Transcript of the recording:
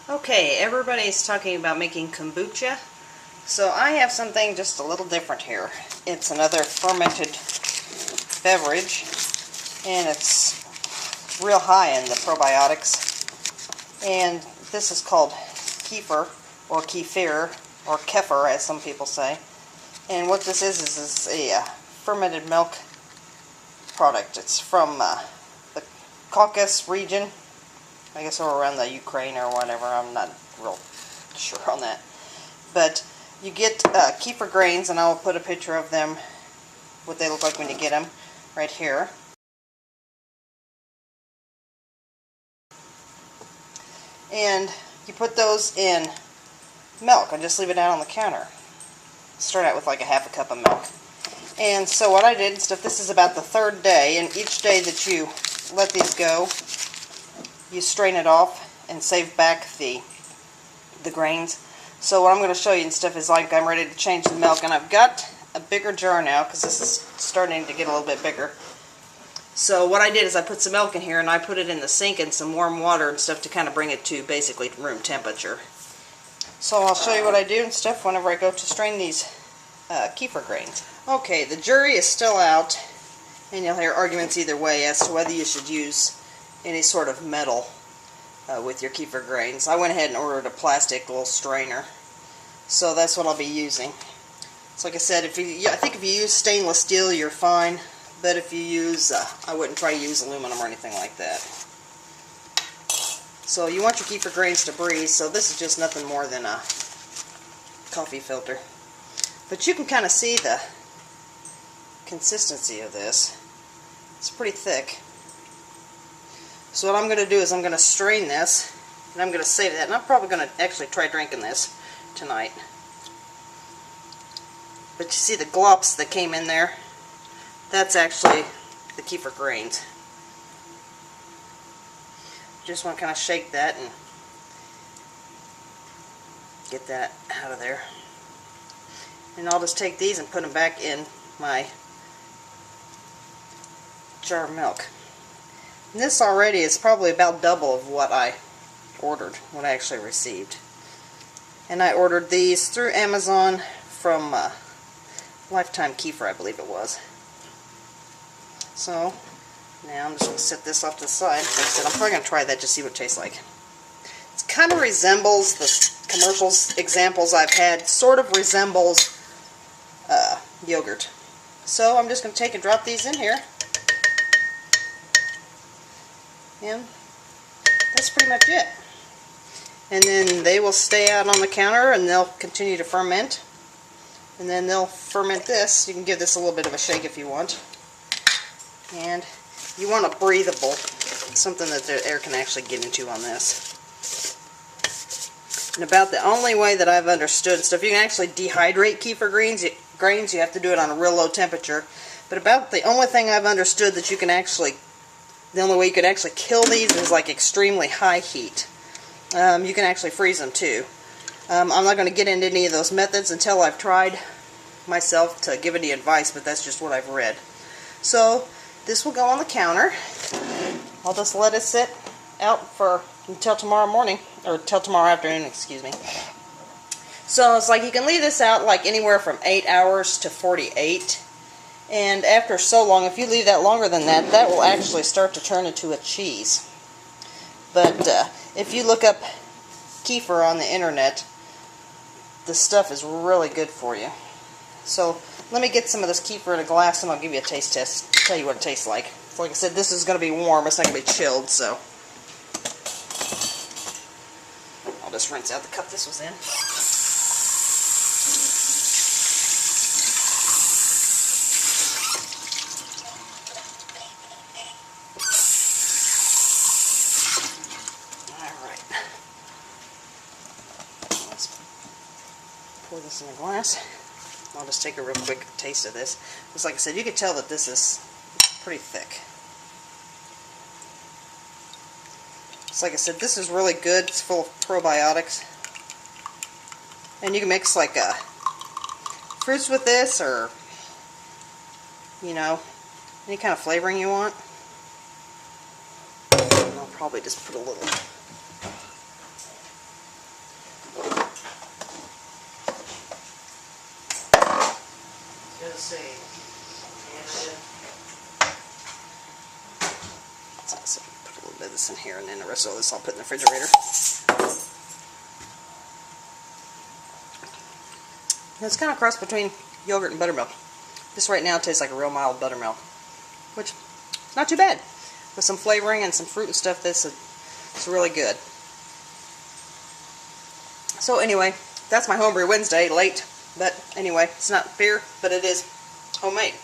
Okay, everybody's talking about making kombucha, so I have something just a little different here. It's another fermented beverage, and it's real high in the probiotics, and this is called Kefir, or Kefir, or Kefir as some people say. And what this is a fermented milk product. It's from the Caucasus region, I guess over around the Ukraine or whatever. I'm not real sure on that. But you get kefir grains, and I'll put a picture of them, what they look like when you get them, right here. And you put those in milk and just leave it out on the counter. Start out with like a half a cup of milk. And so what I did and stuff, this is about the third day, and each day that you let these go, you strain it off and save back the grains. So what I'm going to show you and stuff is like I'm ready to change the milk, and I've got a bigger jar now because this is starting to get a little bit bigger. So what I did is I put some milk in here, and I put it in the sink in some warm water and stuff to kind of bring it to basically room temperature. So I'll show you what I do and stuff whenever I go to strain these kefir grains. Okay, the jury is still out, and you'll hear arguments either way as to whether you should use any sort of metal with your kefir grains. I went ahead and ordered a plastic little strainer, so that's what I'll be using. So like I said, I think if you use stainless steel, you're fine, but if you use, I wouldn't try to use aluminum or anything like that. So you want your kefir grains to breathe, so this is just nothing more than a coffee filter. But you can kind of see the consistency of this. It's pretty thick. So what I'm going to do is I'm going to strain this, and I'm going to save that, and I'm probably going to actually try drinking this tonight. But you see the glops that came in there? That's actually the kefir grains. Just want to kind of shake that and get that out of there. And I'll just take these and put them back in my jar of milk. And this already is probably about double of what I ordered, what I actually received. And I ordered these through Amazon from Lifetime Kefir, I believe it was. So now I'm just going to set this off to the side. Like I said, I'm probably going to try that to see what it tastes like. It kind of resembles the commercials examples I've had, sort of resembles yogurt. So I'm just going to take and drop these in here. And that's pretty much it. And then they will stay out on the counter, and they'll continue to ferment. And then they'll ferment this. You can give this a little bit of a shake if you want. And you want a breathable, something that the air can actually get into on this. And about the only way that I've understood stuff, you can actually dehydrate kefir grains, you have to do it on a real low temperature. But about the only thing I've understood that you can actually, the only way you could actually kill these is like extremely high heat. You can actually freeze them too. I'm not going to get into any of those methods until I've tried myself to give any advice, but that's just what I've read. So this will go on the counter. I'll just let it sit out until tomorrow morning, or till tomorrow afternoon, excuse me. So it's like you can leave this out like anywhere from 8 hours to 48. And after so long, if you leave that longer than that, that will actually start to turn into a cheese. But if you look up kefir on the internet, this stuff is really good for you. So let me get some of this kefir in a glass, and I'll give you a taste test, tell you what it tastes like. So like I said, this is going to be warm, it's not going to be chilled, so I'll just rinse out the cup this was in. Pour this in a glass. I'll just take a real quick taste of this. Because like I said, you can tell that this is pretty thick. So like I said, this is really good. It's full of probiotics. And you can mix like fruits with this, or you know, any kind of flavoring you want. And I'll probably just put a little Let's see. So put a little bit of this in here, and then the rest of this I'll put in the refrigerator. And it's kind of a cross between yogurt and buttermilk. This right now tastes like a real mild buttermilk, which is not too bad. With some flavoring and some fruit and stuff, it's really good. So anyway, that's my Homebrew Wednesday, late. But anyway, it's not beer, but it is homemade.